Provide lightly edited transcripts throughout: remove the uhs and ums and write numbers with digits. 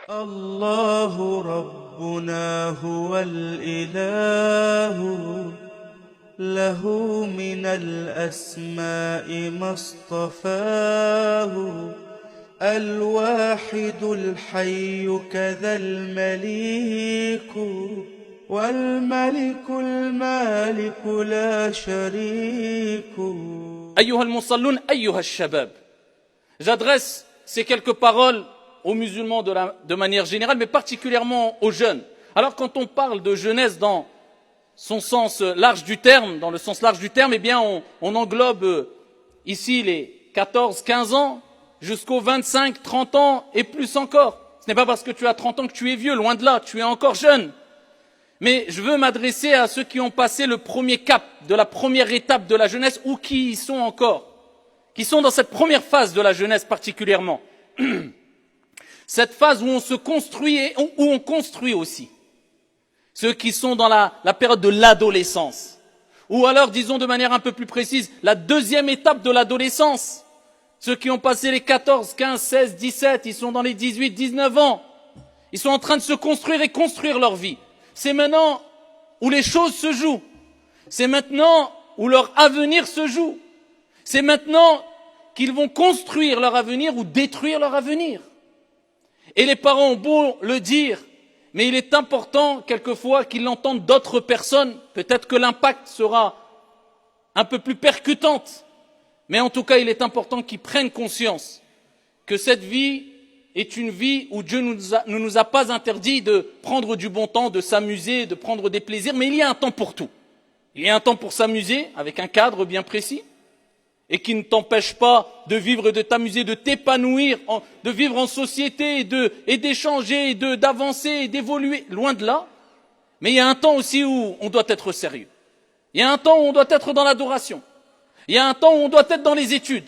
الله ربنا هو الإله له من الأسماء ما اصطفاه الواحد الحي كذا المليك والملك المالك لا شريك. أيها المصلون أيها الشباب. J'adresse ces quelques paroles aux musulmans de manière générale, mais particulièrement aux jeunes. Alors quand on parle de jeunesse dans son sens large du terme, dans le sens large du terme, eh bien on englobe ici les 14, 15 ans jusqu'aux 25, 30 ans et plus encore. Ce n'est pas parce que tu as 30 ans que tu es vieux, loin de là, tu es encore jeune. Mais je veux m'adresser à ceux qui ont passé le premier cap de la première étape de la jeunesse ou qui y sont encore, qui sont dans cette première phase de la jeunesse particulièrement. Cette phase où on se construit et où on construit aussi. Ceux qui sont dans la période de l'adolescence. Ou alors, disons de manière un peu plus précise, la deuxième étape de l'adolescence. Ceux qui ont passé les 14, 15, 16, 17, ils sont dans les 18, 19 ans. Ils sont en train de se construire et construire leur vie. C'est maintenant où les choses se jouent. C'est maintenant où leur avenir se joue. C'est maintenant qu'ils vont construire leur avenir ou détruire leur avenir. Et les parents ont beau le dire, mais il est important quelquefois qu'ils l'entendent d'autres personnes. Peut-être que l'impact sera un peu plus percutant. Mais en tout cas, il est important qu'ils prennent conscience que cette vie est une vie où Dieu ne nous a pas interdit de prendre du bon temps, de s'amuser, de prendre des plaisirs, mais il y a un temps pour tout. Il y a un temps pour s'amuser avec un cadre bien précis et qui ne t'empêche pas de vivre, de t'amuser, de t'épanouir, de vivre en société et d'échanger, d'avancer et d'évoluer, loin de là. Mais il y a un temps aussi où on doit être sérieux. Il y a un temps où on doit être dans l'adoration. Il y a un temps où on doit être dans les études.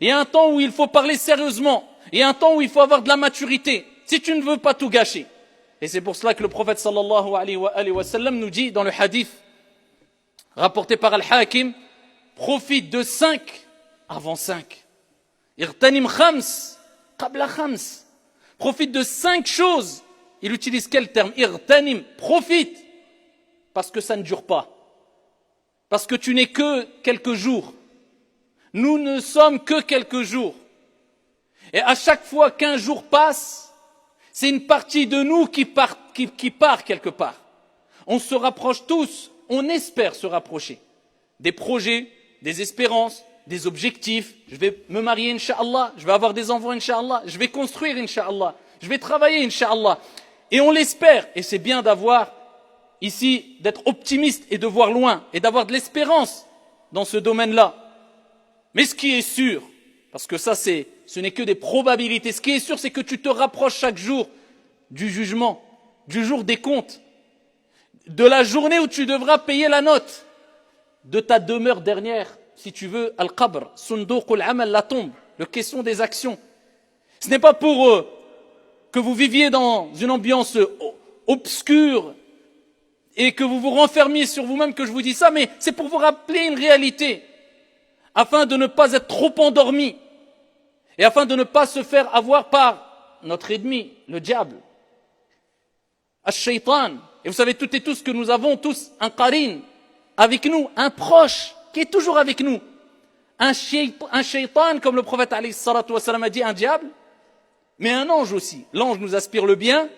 Il y a un temps où il faut parler sérieusement. Il y a un temps où il faut avoir de la maturité, si tu ne veux pas tout gâcher. Et c'est pour cela que le prophète sallallahu alayhi wa sallam nous dit dans le hadith rapporté par Al-Hakim, profite de 5 avant 5. Irtanim khams qabla khams. Profite de 5 choses. Il utilise quel terme? Irtanim, profite. Parce que ça ne dure pas. Parce que tu n'es que quelques jours. Nous ne sommes que quelques jours. Et à chaque fois qu'un jour passe, c'est une partie de nous qui part quelque part. On se rapproche tous, on espère se rapprocher. Des projets, des espérances, des objectifs. Je vais me marier, Inch'Allah. Je vais avoir des enfants, Inch'Allah. Je vais construire, Inch'Allah. Je vais travailler, Inch'Allah. Et on l'espère. Et c'est bien d'avoir ici, d'être optimiste et de voir loin. Et d'avoir de l'espérance dans ce domaine-là. Mais ce qui est sûr, parce que ça ce n'est que des probabilités. Ce qui est sûr, c'est que tu te rapproches chaque jour du jugement, du jour des comptes, de la journée où tu devras payer la note, de ta demeure dernière, si tu veux, al-qabr, sunduq al-amal, la tombe, la question des actions. Ce n'est pas pour que vous viviez dans une ambiance obscure et que vous vous renfermiez sur vous-même que je vous dis ça, mais c'est pour vous rappeler une réalité, afin de ne pas être trop endormi. Et afin de ne pas se faire avoir par notre ennemi, le diable, Ash-Shaytan. Et vous savez toutes et tous que nous avons tous un qarin avec nous, un proche qui est toujours avec nous. Un shaytan, comme le prophète alayhi salatu wa salam a dit, un diable, mais un ange aussi. L'ange nous aspire le bien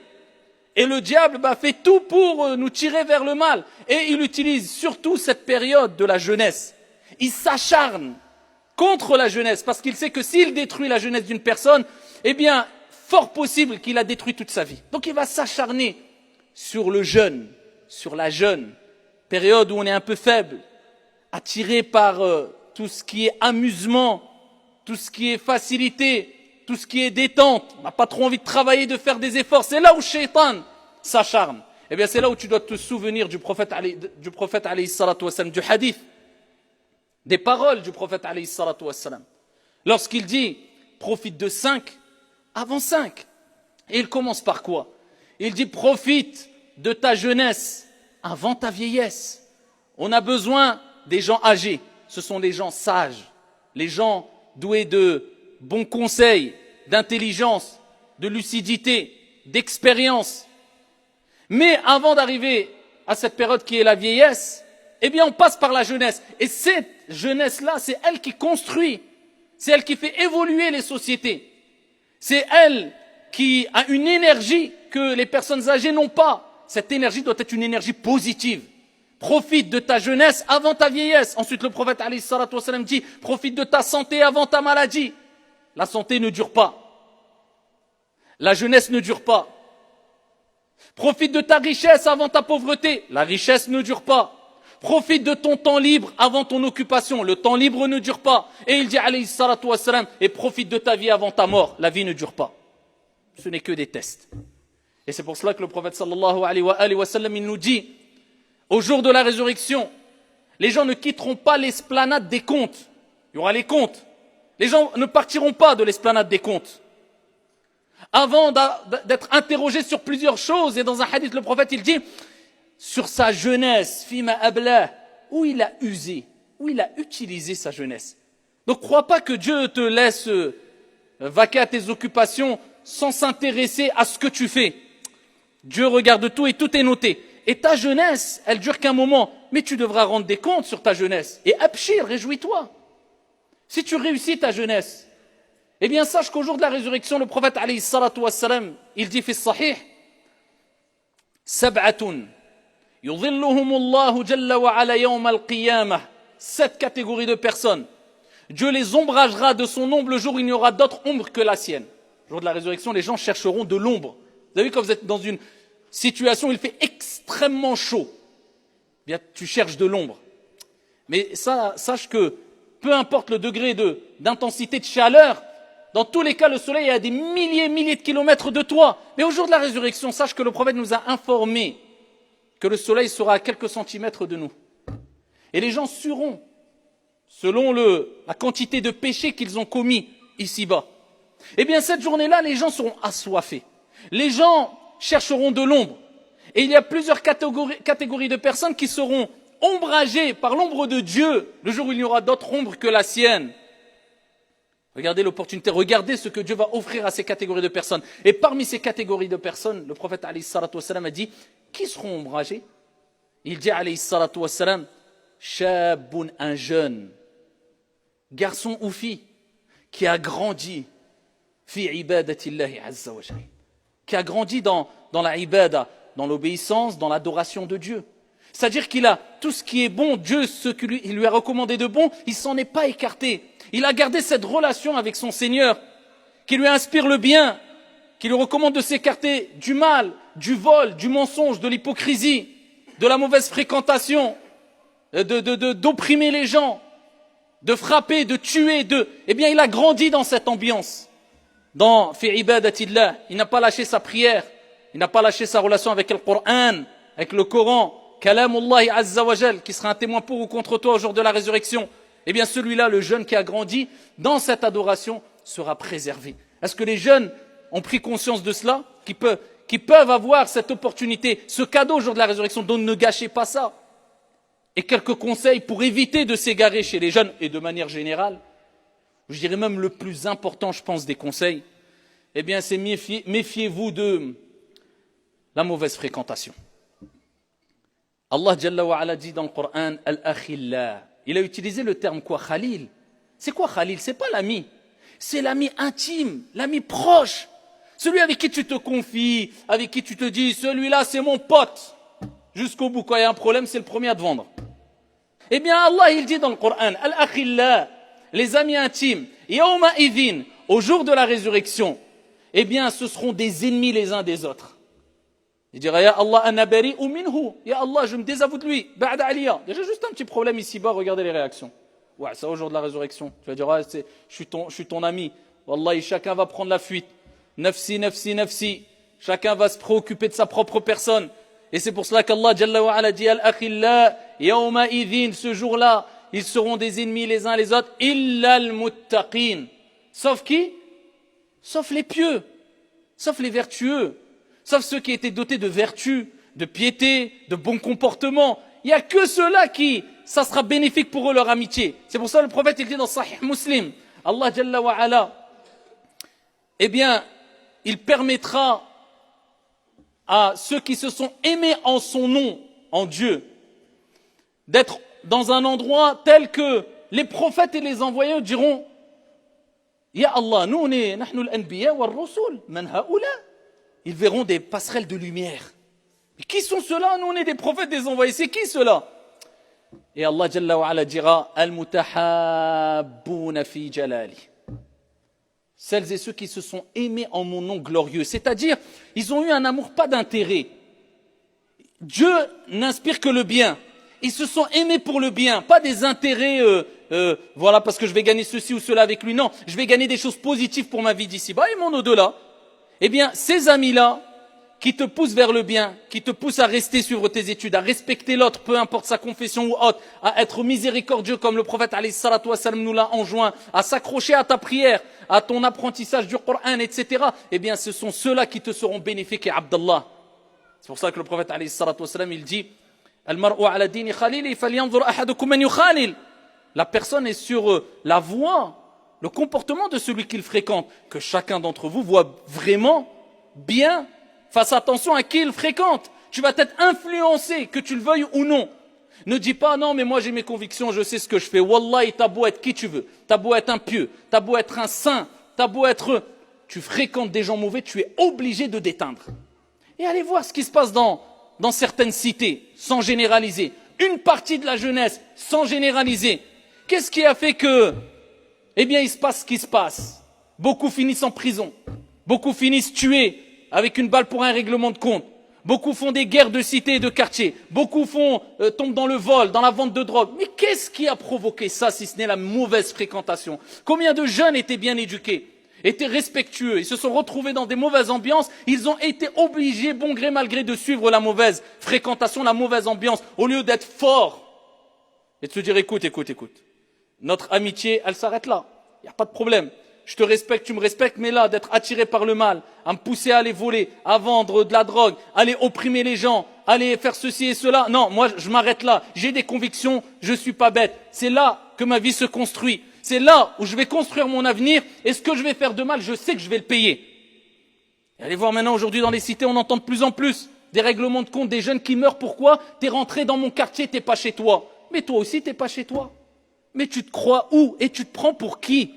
et le diable fait tout pour nous tirer vers le mal. Et il utilise surtout cette période de la jeunesse. Il s'acharne contre la jeunesse, parce qu'il sait que s'il détruit la jeunesse d'une personne, eh bien, fort possible qu'il a détruit toute sa vie. Donc il va s'acharner sur le jeune, sur la jeune, période où on est un peu faible, attiré par tout ce qui est amusement, tout ce qui est facilité, tout ce qui est détente. On n'a pas trop envie de travailler, de faire des efforts. C'est là où Shaitan s'acharne. Eh bien, c'est là où tu dois te souvenir du prophète alayhi salatu wa sallam, du hadith, des paroles du prophète alayhi salatu wassalam. Lorsqu'il dit, profite de 5 avant 5. Et il commence par quoi? Il dit, profite de ta jeunesse avant ta vieillesse. On a besoin des gens âgés. Ce sont les gens sages, les gens doués de bons conseils, d'intelligence, de lucidité, d'expérience. Mais avant d'arriver à cette période qui est la vieillesse, eh bien on passe par la jeunesse. Et cette jeunesse-là, c'est elle qui construit, c'est elle qui fait évoluer les sociétés. C'est elle qui a une énergie que les personnes âgées n'ont pas. Cette énergie doit être une énergie positive. Profite de ta jeunesse avant ta vieillesse. Ensuite, le prophète alayhi salatu wa sallam dit, profite de ta santé avant ta maladie. La santé ne dure pas. La jeunesse ne dure pas. Profite de ta richesse avant ta pauvreté. La richesse ne dure pas. Profite de ton temps libre avant ton occupation. Le temps libre ne dure pas. Et il dit alayhi salatu wa sallam, et profite de ta vie avant ta mort. La vie ne dure pas. Ce n'est que des tests. Et c'est pour cela que le prophète sallallahu alayhi wa sallam, il nous dit, au jour de la résurrection, les gens ne quitteront pas l'esplanade des comptes. Il y aura les comptes. Les gens ne partiront pas de l'esplanade des comptes. Avant d'être interrogés sur plusieurs choses, et dans un hadith, le prophète, il dit, sur sa jeunesse, fima ablah, où il a usé, où il a utilisé sa jeunesse. Donc, crois pas que Dieu te laisse vaquer à tes occupations sans s'intéresser à ce que tu fais. Dieu regarde tout et tout est noté. Et ta jeunesse, elle dure qu'un moment, mais tu devras rendre des comptes sur ta jeunesse. Et abshir, réjouis-toi. Si tu réussis ta jeunesse, eh bien sache qu'au jour de la résurrection, le prophète alayhi salatu wa salam, il dit fi sahih, sab'atun yudhilluhumullahu jalla wa ala yawm al-qiyamah. 7 catégories de personnes. Dieu les ombragera de son ombre le jour où il n'y aura d'autre ombre que la sienne. Le jour de la résurrection, les gens chercheront de l'ombre. Vous avez vu quand vous êtes dans une situation où il fait extrêmement chaud, eh bien tu cherches de l'ombre. Mais ça, sache que peu importe le degré d'intensité de chaleur, dans tous les cas, le soleil est à des milliers de kilomètres de toi. Mais au jour de la résurrection, sache que le prophète nous a informé que le soleil sera à quelques centimètres de nous. Et les gens sueront selon la quantité de péchés qu'ils ont commis ici-bas. Eh bien, cette journée-là, les gens seront assoiffés. Les gens chercheront de l'ombre. Et il y a plusieurs catégories de personnes qui seront ombragées par l'ombre de Dieu le jour où il n'y aura d'autre ombre que la sienne. Regardez l'opportunité, regardez ce que Dieu va offrir à ces catégories de personnes. Et parmi ces catégories de personnes, le prophète alayhi salatu wassalam a dit, qui seront ombragés? Il dit alayhi salatu wassalam, shabun, un jeune, garçon ou fille, qui a grandi fi ibadatillahi azza wa jalla, qui a grandi dans la ibada, dans l'obéissance, dans l'adoration de Dieu. C'est-à-dire qu'il a tout ce qui est bon, Dieu, ce qu'il lui a recommandé de bon, il s'en est pas écarté. Il a gardé cette relation avec son Seigneur, qui lui inspire le bien, qui lui recommande de s'écarter du mal, du vol, du mensonge, de l'hypocrisie, de la mauvaise fréquentation, d'opprimer les gens, de frapper, de tuer, eh bien, il a grandi dans cette ambiance. Dans fi ibadatillah, il n'a pas lâché sa prière, il n'a pas lâché sa relation avec le Coran, avec le Coran, Kalamullahi azza wa jal, qui sera un témoin pour ou contre toi au jour de la résurrection. Eh bien, celui-là, le jeune qui a grandi dans cette adoration, sera préservé. Est-ce que les jeunes ont pris conscience de cela, qui peuvent avoir cette opportunité, ce cadeau au jour de la résurrection, donc ne gâchez pas ça. Et quelques conseils pour éviter de s'égarer chez les jeunes, et de manière générale, je dirais même le plus important, je pense, des conseils, eh bien, c'est méfiez-vous de la mauvaise fréquentation. Allah Jalla wa Ala dit dans le Coran, Al-Akhillah. Il a utilisé le terme quoi? Khalil. C'est quoi Khalil? C'est pas l'ami. C'est l'ami intime, l'ami proche. Celui avec qui tu te confies, avec qui tu te dis, celui-là c'est mon pote. Jusqu'au bout, quand il y a un problème, c'est le premier à te vendre. Eh bien, Allah, il dit dans le Coran, Al-Akhillah, les amis intimes, Yawma idhin, au jour de la résurrection, eh bien, ce seront des ennemis les uns des autres. Il dira, Ya Allah, anabari ou minhu. Ya Allah, je me désavoue de lui. Ba'da aliya. Déjà, juste un petit problème ici-bas, regardez les réactions. Ouais, ça au jour de la résurrection. Tu vas dire, ouais, je suis ton ami. Wallahi, chacun va prendre la fuite. Nafsi, nafsi, nafsi. Chacun va se préoccuper de sa propre personne. Et c'est pour cela qu'Allah Jalla wa Ala dit, Al-Akhilla, Yawma idhin, ce jour-là, ils seront des ennemis les uns les autres. Illa al-muttaqin. Sauf qui? Sauf les pieux. Sauf les vertueux. Sauf ceux qui étaient dotés de vertus, de piété, de bon comportement. Il n'y a que ceux-là qui, ça sera bénéfique pour eux leur amitié. C'est pour ça que le prophète il dit dans Sahih Muslim, Allah Jalla wa Ala, eh bien, il permettra à ceux qui se sont aimés en son nom, en Dieu, d'être dans un endroit tel que les prophètes et les envoyés diront Ya Allah, nous on est nahnu al-anbiya wal-rusul, man haoula. Ils verront des passerelles de lumière. Mais qui sont ceux-là? Nous on est des prophètes, des envoyés. C'est qui ceux-là? Et Allah Jalla wa Ala dira Al-mutahabbouna fi jalali. Celles et ceux qui se sont aimés en mon nom glorieux. C'est-à-dire, ils ont eu un amour pas d'intérêt. Dieu n'inspire que le bien. Ils se sont aimés pour le bien, pas des intérêts, voilà, parce que je vais gagner ceci ou cela avec lui. Non, je vais gagner des choses positives pour ma vie d'ici-bas et mon au-delà. Eh bien, ces amis-là, qui te poussent vers le bien, qui te poussent à rester sur tes études, à respecter l'autre, peu importe sa confession ou autre, à être miséricordieux comme le prophète alayhi salatu wassalam nous l'a enjoint, à s'accrocher à ta prière, à ton apprentissage du Coran, etc. Eh bien, ce sont ceux-là qui te seront bénéfiques, et Abdallah. C'est pour ça que le prophète alayhi salatu wassalam, il dit la personne est sur la voie, le comportement de celui qu'il fréquente. Que chacun d'entre vous voit vraiment bien, fasse attention à qui il fréquente. Tu vas être influencé, que tu le veuilles ou non. Ne dis pas non mais moi j'ai mes convictions, je sais ce que je fais. Wallahi, t'as beau être qui tu veux, t'as beau être un pieux, t'as beau être un saint, t'as beau être... Tu fréquentes des gens mauvais, tu es obligé de d'éteindre. Et allez voir ce qui se passe dans certaines cités, sans généraliser. Une partie de la jeunesse, sans généraliser. Qu'est-ce qui a fait que, eh bien, il se passe ce qui se passe? Beaucoup finissent en prison. Beaucoup finissent tués avec une balle pour un règlement de compte. Beaucoup font des guerres de cité et de quartier. Beaucoup tombent dans le vol, dans la vente de drogue. Mais qu'est-ce qui a provoqué ça, si ce n'est la mauvaise fréquentation? Combien de jeunes étaient bien éduqués, étaient respectueux, ils se sont retrouvés dans des mauvaises ambiances, ils ont été obligés, bon gré mal gré, de suivre la mauvaise fréquentation, la mauvaise ambiance, au lieu d'être forts et de se dire écoute, notre amitié, elle s'arrête là, il n'y a pas de problème, je te respecte, tu me respectes, mais là, d'être attiré par le mal, à me pousser à aller voler, à vendre de la drogue, à aller opprimer les gens, à aller faire ceci et cela, non, moi je m'arrête là, j'ai des convictions, je suis pas bête, c'est là que ma vie se construit. C'est là où je vais construire mon avenir, et ce que je vais faire de mal, je sais que je vais le payer. Et allez voir maintenant, aujourd'hui dans les cités, on entend de plus en plus des règlements de compte, des jeunes qui meurent. Pourquoi? T'es rentré dans mon quartier, t'es pas chez toi. Mais toi aussi, t'es pas chez toi. Mais tu te crois où? Et tu te prends pour qui?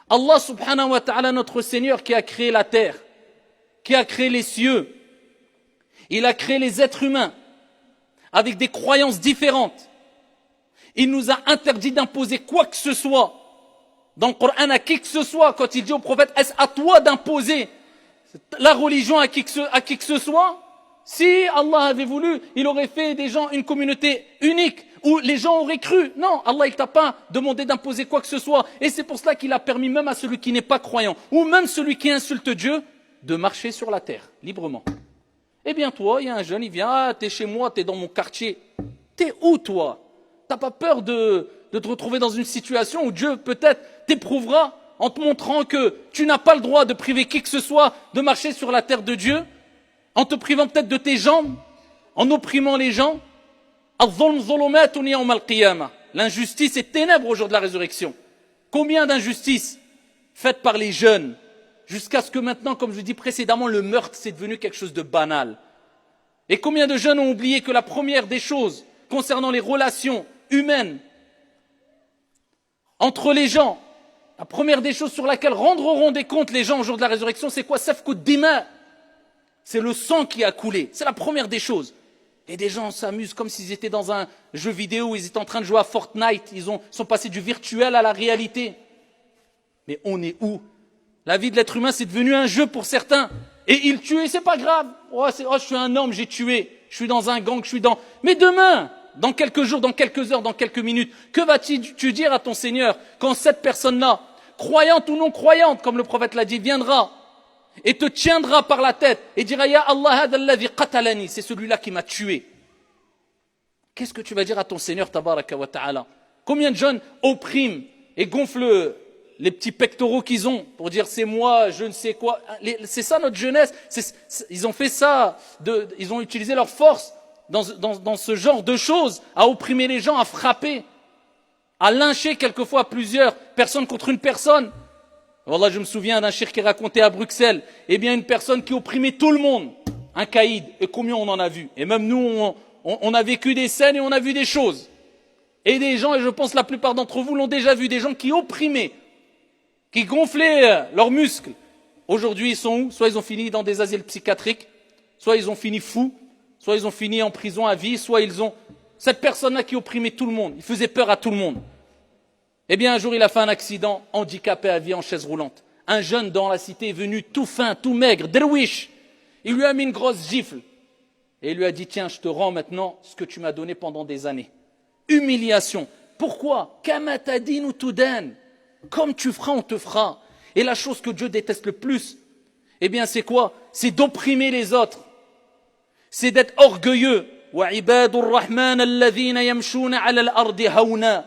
Allah subhanahu wa ta'ala, notre Seigneur qui a créé la terre, qui a créé les cieux, il a créé les êtres humains avec des croyances différentes. Il nous a interdit d'imposer quoi que ce soit dans le Coran à qui que ce soit. Quand il dit au prophète, est-ce à toi d'imposer la religion à qui que ce soit? Si Allah avait voulu, il aurait fait des gens une communauté unique où les gens auraient cru. Non, Allah il t'a pas demandé d'imposer quoi que ce soit. Et c'est pour cela qu'il a permis même à celui qui n'est pas croyant, ou même celui qui insulte Dieu, de marcher sur la terre, librement. Eh bien toi, il y a un jeune, il vient, ah, t'es chez moi, t'es dans mon quartier. T'es où toi? T'as pas peur de te retrouver dans une situation où Dieu peut-être t'éprouvera en te montrant que tu n'as pas le droit de priver qui que ce soit de marcher sur la terre de Dieu, en te privant peut-être de tes jambes, en opprimant les gens. L'injustice est ténèbres au jour de la résurrection. Combien d'injustices faites par les jeunes, jusqu'à ce que maintenant, comme je l'ai dit précédemment, le meurtre c'est devenu quelque chose de banal. Et combien de jeunes ont oublié que la première des choses concernant les relations humaines entre les gens, la première des choses sur laquelle rendront des comptes les gens au jour de la résurrection, c'est quoi? Safkud dima. C'est le sang qui a coulé. C'est la première des choses. Et des gens s'amusent comme s'ils étaient dans un jeu vidéo où ils étaient en train de jouer à Fortnite. Ils sont passés du virtuel à la réalité. Mais on est où? La vie de l'être humain, c'est devenu un jeu pour certains. Et ils tuent, et c'est pas grave. Oh, je suis un homme, j'ai tué. Je suis dans un gang, je suis dans... Mais demain, dans quelques jours, dans quelques heures, dans quelques minutes, que vas-tu dire à ton Seigneur quand cette personne-là, croyante ou non croyante, comme le prophète l'a dit, viendra et te tiendra par la tête et dira Ya Allah hada alladhi qatalani, c'est celui-là qui m'a tué. Qu'est-ce que tu vas dire à ton Seigneur tabaraka wa ta'ala? Combien de jeunes oppriment et gonflent les petits pectoraux qu'ils ont pour dire c'est moi, je ne sais quoi. C'est ça notre jeunesse. Ils ont fait ça, ils ont utilisé leur force dans ce genre de choses, à opprimer les gens, à frapper, à lyncher quelquefois plusieurs personnes contre une personne. Wallah, je me souviens d'un cheikh qui racontait à Bruxelles, eh bien une personne qui opprimait tout le monde. un caïd, et combien on en a vu. Et même nous, on a vécu des scènes et on a vu des choses. Et des gens, et je pense la plupart d'entre vous l'ont déjà vu, des gens qui opprimaient, qui gonflaient leurs muscles. Aujourd'hui, ils sont où? Soit ils ont fini dans des asiles psychiatriques, soit ils ont fini fous, soit ils ont fini en prison à vie, soit ils ont... Cette personne-là qui opprimait tout le monde, il faisait peur à tout le monde. Eh bien, un jour, il a fait un accident, handicapé à vie en chaise roulante. Un jeune dans la cité est venu tout fin, tout maigre, derwish. Il lui a mis une grosse gifle. Et il lui a dit, tiens, je te rends maintenant ce que tu m'as donné pendant des années. Humiliation. Pourquoi? Kamatadin ou tudan. Comme tu feras, on te fera. Et la chose que Dieu déteste le plus, eh bien, c'est quoi? C'est d'opprimer les autres. C'est d'être orgueilleux. وَعِبَادُ الرَّحْمَنَ الَّذِينَ يَمْشُونَ عَلَى الْأَرْضِ هَوْنًا.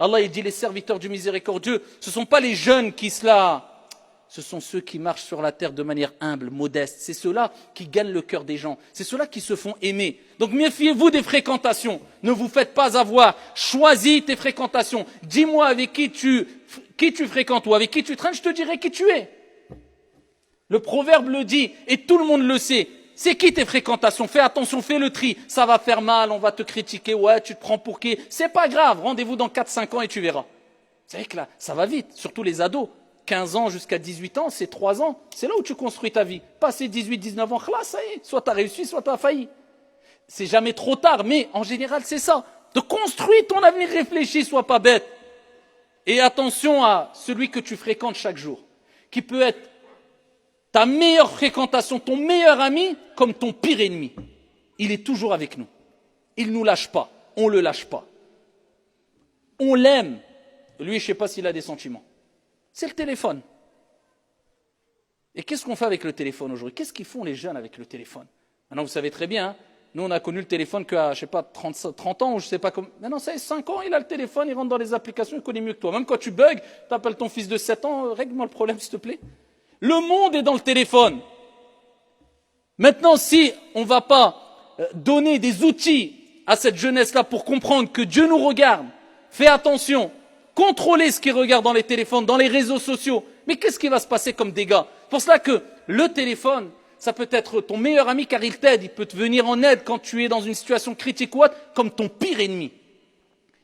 Allah il dit les serviteurs du miséricordieux, ce ne sont pas les jeunes qui cela, ce sont ceux qui marchent sur la terre de manière humble, modeste. C'est ceux-là qui gagnent le cœur des gens. C'est ceux-là qui se font aimer. Donc méfiez-vous des fréquentations. Ne vous faites pas avoir. Choisis tes fréquentations. Dis-moi avec qui tu fréquentes ou avec qui tu traînes, je te dirai qui tu es. Le proverbe le dit et tout le monde le sait. C'est qui tes fréquentations? Fais attention, fais le tri. Ça va faire mal, on va te critiquer. Ouais, tu te prends pour qui? C'est pas grave. Rendez-vous dans 4-5 ans et tu verras. Vous savez que là, ça va vite. Surtout les ados. 15 ans jusqu'à 18 ans, c'est 3 ans. C'est là où tu construis ta vie. Passé 18-19 ans, là, ça y est. Soit tu as réussi, soit tu as failli. C'est jamais trop tard, mais en général, c'est ça. De construire ton avenir, réfléchis, sois pas bête. Et attention à celui que tu fréquentes chaque jour. Qui peut être ta meilleure fréquentation, ton meilleur ami, comme ton pire ennemi. Il est toujours avec nous. Il ne nous lâche pas. On ne le lâche pas. On l'aime. Lui, je ne sais pas s'il a des sentiments. C'est le téléphone. Et qu'est-ce qu'on fait avec le téléphone aujourd'hui? Qu'est-ce qu'ils font les jeunes avec le téléphone? Maintenant, vous savez très bien, hein, nous, on a connu le téléphone qu'à, je sais pas, 30 ans, ou je sais pas comment. Maintenant, ça y est, 5 ans, il a le téléphone, il rentre dans les applications, il connaît mieux que toi. Même quand tu bugs, tu appelles ton fils de 7 ans, règle-moi le problème, s'il te plaît. Le monde est dans le téléphone. Maintenant, si on ne va pas donner des outils à cette jeunesse-là pour comprendre que Dieu nous regarde, fais attention, contrôlez ce qu'ils regardent dans les téléphones, dans les réseaux sociaux. Mais qu'est-ce qui va se passer comme dégâts? Pour cela que le téléphone, ça peut être ton meilleur ami car il t'aide, il peut te venir en aide quand tu es dans une situation critique ou autre, comme ton pire ennemi.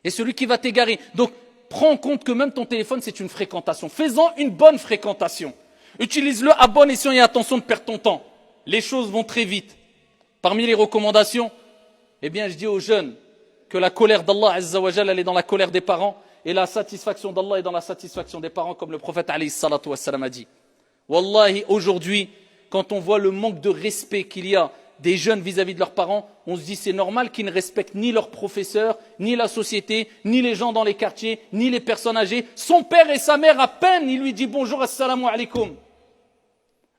Et celui qui va t'égarer. Donc, prends en compte que même ton téléphone, c'est une fréquentation. Fais-en une bonne fréquentation. Utilise-le à bon escient et attention de perdre ton temps. Les choses vont très vite. Parmi les recommandations, eh bien, je dis aux jeunes que la colère d'Allah Azza wa Jalla, elle est dans la colère des parents et la satisfaction d'Allah est dans la satisfaction des parents, comme le prophète alayhi salatu wassalam a dit. Wallahi, aujourd'hui, quand on voit le manque de respect qu'il y a des jeunes vis-à-vis de leurs parents, on se dit c'est normal qu'ils ne respectent ni leurs professeurs, ni la société, ni les gens dans les quartiers, ni les personnes âgées. Son père et sa mère, à peine, il lui dit bonjour, assalamu alaikum.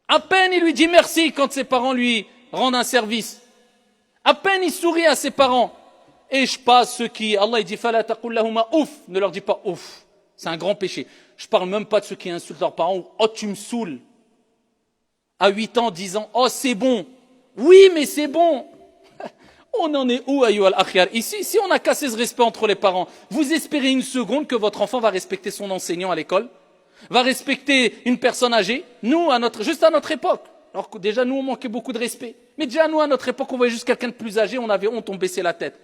À peine il lui dit merci quand ses parents lui rendent un service. À peine il sourit à ses parents. Et je passe ceux qui, Allah il dit, fala taqul lahuma ouf, ne leur dis pas ouf. C'est un grand péché. Je parle même pas de ceux qui insultent leurs parents. Oh, tu me saoules. À 8 ans, 10 ans, oh, c'est bon. Oui, mais c'est bon. On en est où, ayyuhal akhyar? Ici, si on a cassé ce respect entre les parents, vous espérez une seconde que votre enfant va respecter son enseignant à l'école? Va respecter une personne âgée? Nous, juste à notre époque. Alors que déjà, nous, on manquait beaucoup de respect. Mais déjà, nous, à notre époque, on voyait juste quelqu'un de plus âgé, on avait honte, on baissait la tête.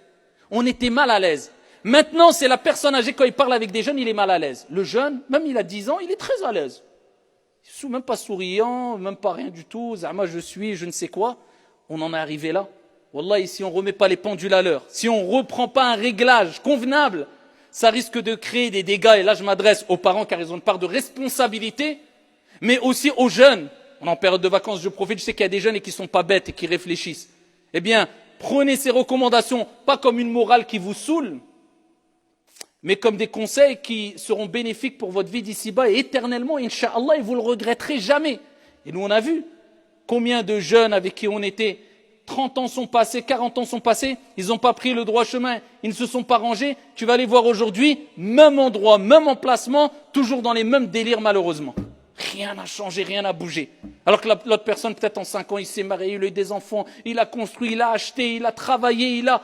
On était mal à l'aise. Maintenant, c'est la personne âgée, quand il parle avec des jeunes, il est mal à l'aise. Le jeune, même il a 10 ans, il est très à l'aise. Même pas souriant, même pas rien du tout. Zama, je ne sais quoi. On en est arrivé là. Wallahi, si on ne remet pas les pendules à l'heure, si on ne reprend pas un réglage convenable, ça risque de créer des dégâts. Et là, je m'adresse aux parents car ils ont une part de responsabilité, mais aussi aux jeunes. On est en période de vacances, je profite, je sais qu'il y a des jeunes et qui ne sont pas bêtes et qui réfléchissent. Eh bien, prenez ces recommandations, pas comme une morale qui vous saoule, mais comme des conseils qui seront bénéfiques pour votre vie d'ici-bas et éternellement, Inch'Allah, et vous ne le regretterez jamais. Et nous, on a vu combien de jeunes avec qui on était, 30 ans sont passés, 40 ans sont passés, ils n'ont pas pris le droit chemin, ils ne se sont pas rangés. Tu vas les voir aujourd'hui, même endroit, même emplacement, toujours dans les mêmes délires malheureusement. Rien n'a changé, rien n'a bougé. Alors que l'autre personne, peut-être en 5 ans, il s'est marié, il a eu des enfants, il a construit, il a acheté, il a travaillé, il a...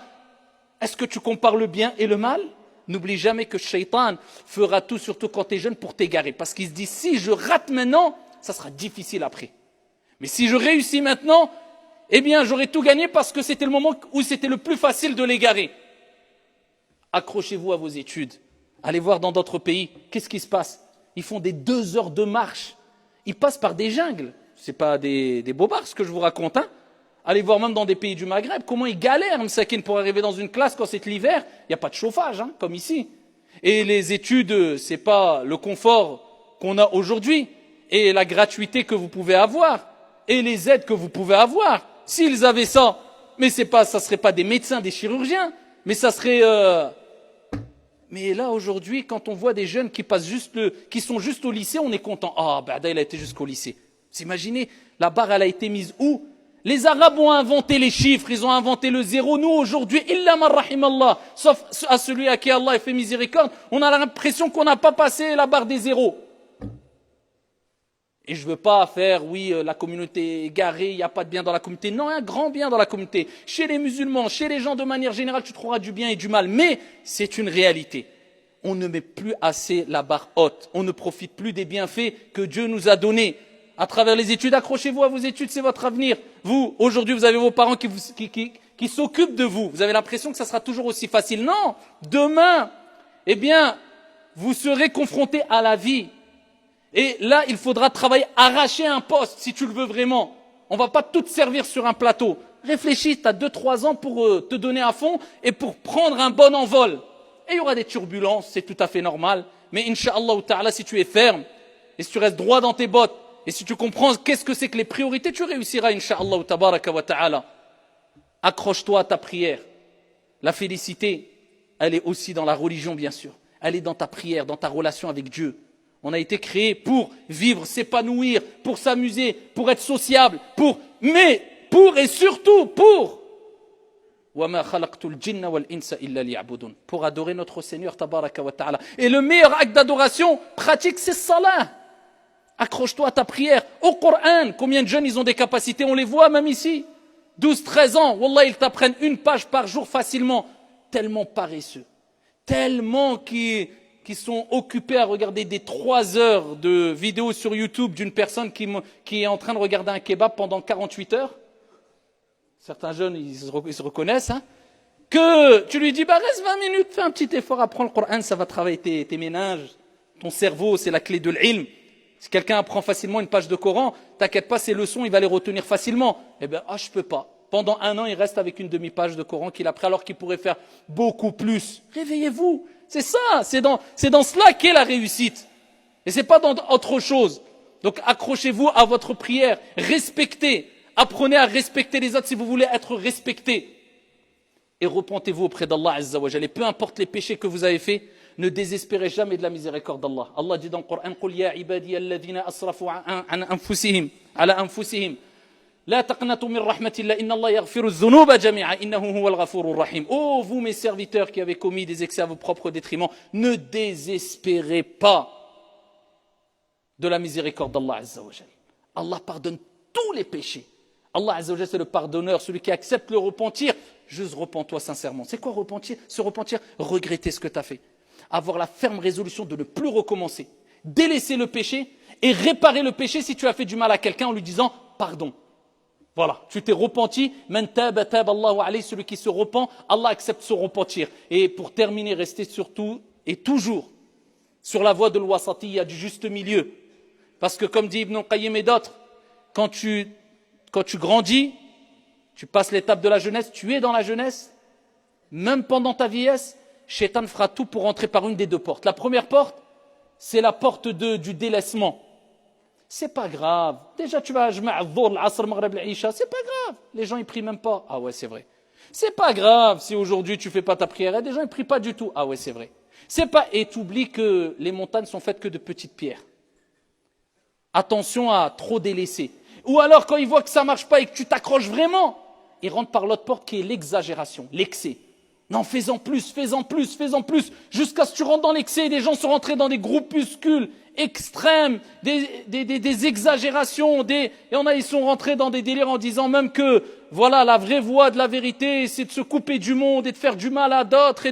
Est-ce que tu compares le bien et le mal? N'oublie jamais que Shaitan fera tout, surtout quand tu es jeune, pour t'égarer. Parce qu'il se dit, si je rate maintenant, ça sera difficile après. Mais si je réussis maintenant, eh bien j'aurais tout gagné parce que c'était le moment où c'était le plus facile de l'égarer. Accrochez-vous à vos études. Allez voir dans d'autres pays, qu'est-ce qui se passe? Ils font des 2 heures de marche. Ils passent par des jungles. Ce n'est pas des bobards ce que je vous raconte. Hein. Allez voir même dans des pays du Maghreb, comment ils galèrent, Msakin, pour arriver dans une classe quand c'est l'hiver. Il n'y a pas de chauffage, hein, comme ici. Et les études, ce n'est pas le confort qu'on a aujourd'hui. Et la gratuité que vous pouvez avoir. Et les aides que vous pouvez avoir. S'ils avaient ça, mais ça ne serait pas des médecins, des chirurgiens. Mais ça serait... Mais là, aujourd'hui, quand on voit des jeunes qui sont juste au lycée, on est content. Ah, il a été jusqu'au lycée. Vous imaginez, la barre, elle a été mise où? Les Arabes ont inventé les chiffres, ils ont inventé le zéro. Nous, aujourd'hui, illa man rahimallah, sauf à celui à qui Allah a fait miséricorde, on a l'impression qu'on n'a pas passé la barre des zéros. Et je ne veux pas faire, oui, la communauté égarée, il n'y a pas de bien dans la communauté. Non, il y a un grand bien dans la communauté. Chez les musulmans, chez les gens de manière générale, tu trouveras du bien et du mal. Mais c'est une réalité. On ne met plus assez la barre haute. On ne profite plus des bienfaits que Dieu nous a donnés. À travers les études, accrochez-vous à vos études, c'est votre avenir. Vous, aujourd'hui, vous avez vos parents qui s'occupent de vous. Vous avez l'impression que ça sera toujours aussi facile. Non, demain, eh bien, vous serez confrontés à la vie. Et là, il faudra travailler, arracher un poste, si tu le veux vraiment. On ne va pas tout te servir sur un plateau. Réfléchis, tu as 2-3 ans pour te donner à fond et pour prendre un bon envol. Et il y aura des turbulences, c'est tout à fait normal. Mais Inch'Allah ta'ala, si tu es ferme, et si tu restes droit dans tes bottes, et si tu comprends qu'est-ce que c'est que les priorités, tu réussiras, Inch'Allah tabaraka wa ta'ala. Accroche-toi à ta prière. La félicité, elle est aussi dans la religion, bien sûr. Elle est dans ta prière, dans ta relation avec Dieu. On a été créé pour vivre, s'épanouir, pour s'amuser, pour être sociable, mais pour et surtout pour pour adorer notre Seigneur tabaraka wa ta'ala. Et le meilleur acte d'adoration pratique, c'est salat. Accroche-toi à ta prière. Au Coran, combien de jeunes ils ont des capacités, on les voit même ici. 12-13 ans, wallah, ils t'apprennent 1 page par jour facilement. Tellement paresseux, tellement qui sont occupés à regarder des 3 heures de vidéos sur YouTube d'une personne qui est en train de regarder un kebab pendant 48 heures. Certains jeunes, ils se reconnaissent. Hein, que tu lui dis, reste 20 minutes, fais un petit effort, apprends le Coran, ça va travailler tes méninges. Ton cerveau, c'est la clé de l'ilm. Si quelqu'un apprend facilement une page de Coran, t'inquiète pas, ses leçons, il va les retenir facilement. Eh bien, je peux pas. Pendant 1 an, il reste avec une demi-page de Coran qu'il a pris alors qu'il pourrait faire beaucoup plus. Réveillez-vous. C'est ça, c'est dans cela qu'est la réussite. Et c'est pas dans autre chose. Donc accrochez-vous à votre prière, respectez, apprenez à respecter les autres si vous voulez être respecté. Et repentez-vous auprès d'Allah Azza wa Jalla. Et peu importe les péchés que vous avez faits, ne désespérez jamais de la miséricorde d'Allah. Allah dit dans le Coran, قُلْ يَا عِبَادِيَ الَّذِينَ أَسْرَفُوا عَنْ أَنفُسِهِمْ عَلَى أَنفُسِهِمْ لا تقنطوا من رحمة الله إن الله يغفر الذنوب جميعا إنه هو الغفور الرحيم. Oh vous mes serviteurs qui avez commis des excès à vos propres détriments, ne désespérez pas de la miséricorde d'Allah Azza wa Jalla. Allah pardonne tous les péchés. Allah Azza wa Jalla c'est le pardonneur, celui qui accepte le repentir. Juste repens-toi sincèrement. C'est quoi repentir? Se repentir, regretter ce que tu as fait. Avoir la ferme résolution de ne plus recommencer. Délaisser le péché et réparer le péché si tu as fait du mal à quelqu'un en lui disant pardon. Voilà, tu t'es repenti, celui qui se repent, Allah accepte son repentir. Et pour terminer, restez surtout et toujours sur la voie de l'wasatiyya, du juste milieu. Parce que comme dit Ibn Qayyim et d'autres, quand tu grandis, tu passes l'étape de la jeunesse, tu es dans la jeunesse, même pendant ta vieillesse, Shaitan fera tout pour entrer par une des 2 portes. La première porte, c'est la porte du délaissement. C'est pas grave. Déjà, tu vas jma' al-dhuhr, al-asr, al-maghrib, al-isha. C'est pas grave. Les gens, ils prient même pas. Ah ouais, c'est vrai. C'est pas grave si aujourd'hui tu fais pas ta prière. Et des gens, ils prient pas du tout. Ah ouais, c'est vrai. C'est pas, et t'oublies que les montagnes sont faites que de petites pierres. Attention à trop délaisser. Ou alors, quand ils voient que ça marche pas et que tu t'accroches vraiment, ils rentrent par l'autre porte qui est l'exagération, l'excès. Non, fais-en plus, jusqu'à ce que tu rentres dans l'excès et des gens sont rentrés dans des groupuscules extrêmes, des exagérations, et ils sont rentrés dans des délires en disant même que, voilà, la vraie voie de la vérité, c'est de se couper du monde et de faire du mal à d'autres,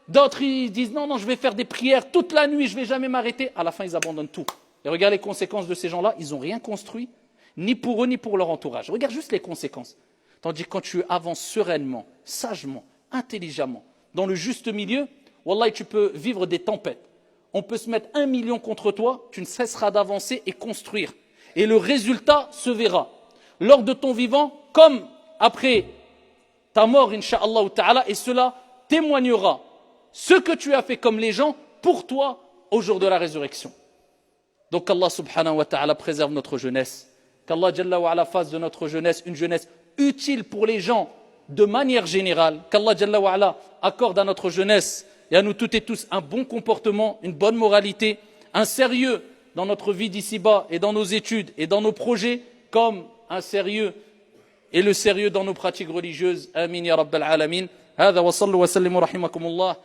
d'autres, ils disent non, je vais faire des prières toute la nuit, je vais jamais m'arrêter. À la fin, ils abandonnent tout. Et regarde les conséquences de ces gens-là, ils n'ont rien construit, ni pour eux, ni pour leur entourage. Regarde juste les conséquences. Tandis que quand tu avances sereinement, sagement, intelligemment, dans le juste milieu, Wallah, tu peux vivre des tempêtes. On peut se mettre 1 million contre toi, tu ne cesseras d'avancer et construire. Et le résultat se verra. Lors de ton vivant, comme après ta mort, incha'Allah ta'ala, et cela témoignera ce que tu as fait comme les gens pour toi au jour de la résurrection. Donc Allah subhanahu wa ta'ala préserve notre jeunesse. Qu'Allah Jalla wa ala fasse de notre jeunesse une jeunesse utile pour les gens de manière générale. Qu'Allah Jalla wa ala accorde à notre jeunesse et à nous toutes et tous un bon comportement, une bonne moralité, un sérieux dans notre vie d'ici-bas et dans nos études et dans nos projets, comme un sérieux et le sérieux dans nos pratiques religieuses. Amin ya rabbal alamin. هذا وصلوا وسلموا رحمكم الله